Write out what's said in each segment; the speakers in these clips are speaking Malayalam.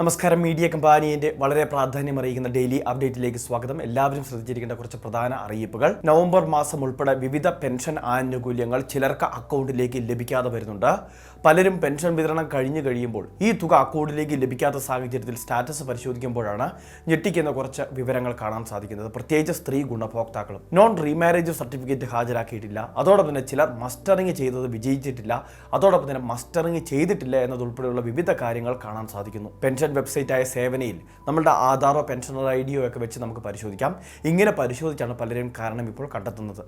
നമസ്കാരം. മീഡിയ കമ്പാനിയുടെ വളരെ പ്രാധാന്യമറിയിക്കുന്ന ഡെയിലി അപ്ഡേറ്റിലേക്ക് സ്വാഗതം. എല്ലാവരും ശ്രദ്ധിച്ചിരിക്കേണ്ട കുറച്ച് പ്രധാന അറിയിപ്പുകൾ. നവംബർ മാസം ഉൾപ്പെടെ വിവിധ പെൻഷൻ ആനുകൂല്യങ്ങൾ ചിലർക്ക് അക്കൗണ്ടിലേക്ക് ലഭിക്കാതെ വരുന്നുണ്ട്. പലരും പെൻഷൻ വിതരണം കഴിയുമ്പോൾ ഈ തുക അക്കൗണ്ടിലേക്ക് ലഭിക്കാത്ത സാഹചര്യത്തിൽ സ്റ്റാറ്റസ് പരിശോധിക്കുമ്പോഴാണ് ഞെട്ടിക്കുന്ന കുറച്ച് വിവരങ്ങൾ കാണാൻ സാധിക്കുന്നത്. പ്രത്യേകിച്ച് സ്ത്രീ ഗുണഭോക്താക്കളും നോൺ റീമാരേജ് സർട്ടിഫിക്കറ്റ് ഹാജരാക്കിയിട്ടില്ല. അതോടൊപ്പം തന്നെ ചിലർ മസ്റ്ററിങ് ചെയ്തത് വിജയിച്ചിട്ടില്ല. അതോടൊപ്പം തന്നെ മസ്റ്ററിങ് ചെയ്തിട്ടില്ല എന്നതുൾപ്പെടെയുള്ള വിവിധ കാര്യങ്ങൾ കാണാൻ സാധിക്കുന്നു. പെൻഷൻ വെബ്സൈറ്റായ സേവനയിൽ നമ്മളുടെ ആധാറോ പെൻഷനർ ഐഡിയോ ഒക്കെ വെച്ച് നമുക്ക് പരിശോധിക്കാം. ഇങ്ങനെ പരിശോധിച്ചാണ് പലരും കാരണം ഇപ്പോൾ കണ്ടെത്തുന്നത്.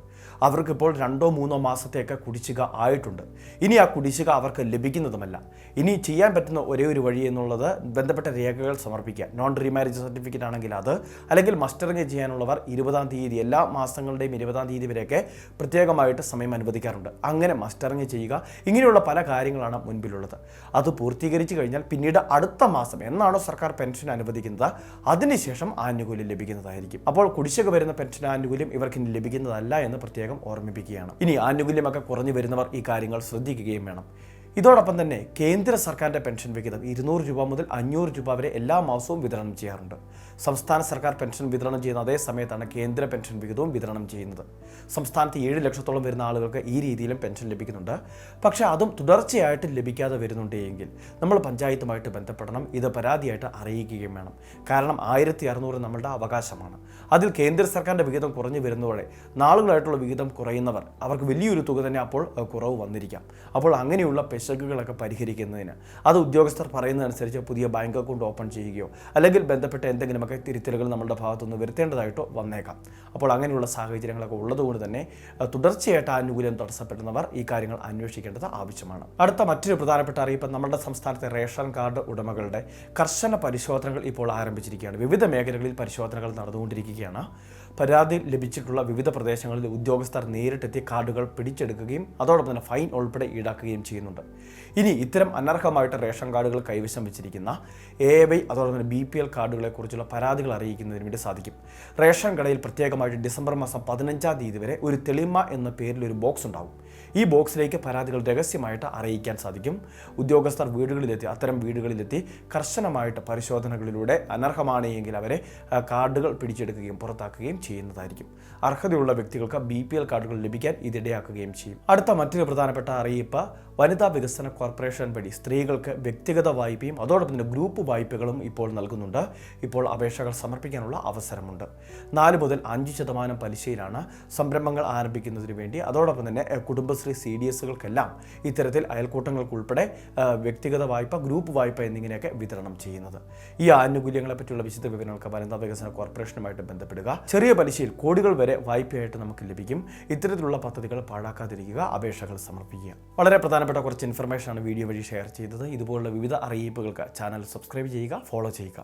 അവർക്കിപ്പോൾ 2-3 മാസത്തേക്ക് കുടിശ്ശിക ആയിട്ടുണ്ട്. ഇനി ആ കുടിശ്ശിക അവർക്ക് ലഭിക്കുന്നതുമല്ല. ഇനി ചെയ്യാൻ പറ്റുന്ന ഒരേ ഒരു വഴി എന്നുള്ളത് ബന്ധപ്പെട്ട രേഖകൾ സമർപ്പിക്കുക. നോൺ റീമാരേജ് സർട്ടിഫിക്കറ്റ് ആണെങ്കിൽ അത്, അല്ലെങ്കിൽ മസ്റ്ററിങ് ചെയ്യാനുള്ളവർ 20-ാം തീയതി, എല്ലാ മാസങ്ങളുടെയും 20-ാം തീയതി വരെയൊക്കെ പ്രത്യേകമായിട്ട് സമയം അനുവദിക്കാറുണ്ട്. അങ്ങനെ മസ്റ്ററിങ് ചെയ്യുക. ഇങ്ങനെയുള്ള പല കാര്യങ്ങളാണ് മുൻപിലുള്ളത്. അത് പൂർത്തീകരിച്ചു കഴിഞ്ഞാൽ പിന്നീട് അടുത്ത മാസം എന്നാണോ സർക്കാർ പെൻഷൻ അനുവദിക്കുന്നത് അതിനുശേഷം ആനുകൂല്യം ലഭിക്കുന്നതായിരിക്കും. അപ്പോൾ കുടിശ്ശിക വരുന്ന പെൻഷൻ ആനുകൂല്യം ഇവർക്ക് ഇനി ലഭിക്കുന്നതല്ല എന്ന് പ്രത്യേകം ഓർമ്മിപ്പിക്കുകയാണ്. ഇനി ആനുകൂല്യമൊക്കെ കുറഞ്ഞു വരുന്നവർ ഈ കാര്യങ്ങൾ ശ്രദ്ധിക്കുകയും വേണം. ഇതോടൊപ്പം തന്നെ കേന്ദ്ര സർക്കാരിൻ്റെ പെൻഷൻ വിഹിതം 200 രൂപ മുതൽ 500 രൂപ വരെ എല്ലാ മാസവും വിതരണം ചെയ്യാറുണ്ട്. സംസ്ഥാന സർക്കാർ പെൻഷൻ വിതരണം ചെയ്യുന്ന അതേ സമയത്താണ് കേന്ദ്ര പെൻഷൻ വിഹിതവും വിതരണം ചെയ്യുന്നത്. സംസ്ഥാനത്ത് 7 ലക്ഷത്തോളം വരുന്ന ആളുകൾക്ക് ഈ രീതിയിലും പെൻഷൻ ലഭിക്കുന്നുണ്ട്. പക്ഷേ അതും തുടർച്ചയായിട്ട് ലഭിക്കാതെ വരുന്നുണ്ട് എങ്കിൽ നമ്മൾ പഞ്ചായത്തുമായിട്ട് ബന്ധപ്പെടണം. ഇത് പരാതിയായിട്ട് അറിയിക്കുകയും വേണം. കാരണം 1600 നമ്മളുടെ അവകാശമാണ്. അതിൽ കേന്ദ്ര സർക്കാരിൻ്റെ വിഹിതം കുറഞ്ഞു വരുന്നതോടെ നാളുകളായിട്ടുള്ള വിഹിതം കുറയുന്നവർ അവർക്ക് വലിയൊരു തുക തന്നെ അപ്പോൾ കുറവ് വന്നിരിക്കാം. അപ്പോൾ അങ്ങനെയുള്ള പിശകുകളൊക്കെ പരിഹരിക്കുന്നതിന് അത് ഉദ്യോഗസ്ഥർ പറയുന്നതനുസരിച്ച് പുതിയ ബാങ്ക് അക്കൗണ്ട് ഓപ്പൺ ചെയ്യുകയോ അല്ലെങ്കിൽ ബന്ധപ്പെട്ട എന്തെങ്കിലുമൊക്കെ തിരുത്തലുകൾ നമ്മുടെ ഭാഗത്തുനിന്ന് വരുത്തേണ്ടതായിട്ടോ വന്നേക്കാം. അപ്പോൾ അങ്ങനെയുള്ള സാഹചര്യങ്ങളൊക്കെ ഉള്ളതുകൊണ്ട് തന്നെ തുടർച്ചയായിട്ട് ആനുകൂല്യം തടസ്സപ്പെടുന്നവർ ഈ കാര്യങ്ങൾ അന്വേഷിക്കേണ്ടത് ആവശ്യമാണ്. അടുത്ത മറ്റൊരു പ്രധാനപ്പെട്ട അറിയിപ്പ്, നമ്മുടെ സംസ്ഥാനത്തെ റേഷൻ കാർഡ് ഉടമകളുടെ കർശന പരിശോധനകൾ ഇപ്പോൾ ആരംഭിച്ചിരിക്കുകയാണ്. വിവിധ മേഖലകളിൽ പരിശോധനകൾ നടന്നുകൊണ്ടിരിക്കുകയാണ്. പരാതി ലഭിച്ചിട്ടുള്ള വിവിധ പ്രദേശങ്ങളിൽ ഉദ്യോഗസ്ഥർ നേരിട്ടെത്തി കാർഡുകൾ പിടിച്ചെടുക്കുകയും അതോടൊപ്പം തന്നെ ഫൈൻ ഉൾപ്പെടെ ഈടാക്കുകയും ചെയ്യുന്നുണ്ട്. ഇനി ഇത്തരം അനർഹമായിട്ട് റേഷൻ കാർഡുകൾ കൈവശം വെച്ചിരിക്കുന്ന AY അതോടൊപ്പം തന്നെ BPL കാർഡുകളെ കുറിച്ചുള്ള പരാതികൾ അറിയിക്കുന്നതിന് വേണ്ടി സാധിക്കും. റേഷൻ കടയിൽ പ്രത്യേകമായിട്ട് ഡിസംബർ മാസം 15-ാം തീയതി വരെ ഒരു തെളിമ എന്ന പേരിൽ ഒരു ബോക്സ് ഉണ്ടാകും. ഈ ബോക്സിലേക്ക് പരാതികൾ രഹസ്യമായിട്ട് അറിയിക്കാൻ സാധിക്കും. ഉദ്യോഗസ്ഥർ അത്തരം വീടുകളിലെത്തി കർശനമായിട്ട് പരിശോധനകളിലൂടെ അനർഹമാണ് എങ്കിൽ അവരെ കാർഡുകൾ പിടിച്ചെടുക്കുകയും പുറത്താക്കുകയും ചെയ്യുന്നതായിരിക്കും. അർഹതയുള്ള വ്യക്തികൾക്ക് BPL കാർഡുകൾ ലഭിക്കാൻ ഇതിടയാക്കുകയും ചെയ്യും. അടുത്ത മറ്റൊരു പ്രധാനപ്പെട്ട അറിയിപ്പ്, വനിതാ വികസന കോർപ്പറേഷൻ വഴി സ്ത്രീകൾക്ക് വ്യക്തിഗത വായ്പയും അതോടൊപ്പം തന്നെ ഗ്രൂപ്പ് വായ്പകളും ഇപ്പോൾ നൽകുന്നുണ്ട്. ഇപ്പോൾ അപേക്ഷകൾ സമർപ്പിക്കാനുള്ള അവസരമുണ്ട്. 4 മുതൽ 5% പലിശയിലാണ് സംരംഭങ്ങൾ ആരംഭിക്കുന്നതിന് വേണ്ടി. അതോടൊപ്പം തന്നെ കുടുംബശ്രീ CDSകൾക്കെല്ലാം ഇത്തരത്തിൽ അയൽക്കൂട്ടങ്ങൾക്കുൾപ്പെടെ വ്യക്തിഗത വായ്പ, ഗ്രൂപ്പ് വായ്പ എന്നിങ്ങനെയൊക്കെ വിതരണം ചെയ്യുന്നത്. ഈ ആനുകൂല്യങ്ങളെ പറ്റിയുള്ള വിശദ വിവരങ്ങൾക്ക് വനിതാ വികസന കോർപ്പറേഷനുമായിട്ട് ബന്ധപ്പെടുക. ചെറിയ പലിശയിൽ കോടികൾ വരെ വായ്പയായിട്ട് നമുക്ക് ലഭിക്കും. ഇത്തരത്തിലുള്ള പദ്ധതികൾ പാഴാക്കാതിരിക്കുക, അപേക്ഷകൾ സമർപ്പിക്കുക. വളരെ പ്രധാനപ്പെട്ട കുറച്ച് ഇൻഫർമേഷനാണ് വീഡിയോ വഴി ഷെയർ ചെയ്തത്. ഇതുപോലുള്ള വിവിധ അറിയിപ്പുകൾക്ക് ചാനൽ സബ്സ്ക്രൈബ് ചെയ്യുക, ഫോളോ ചെയ്യുക.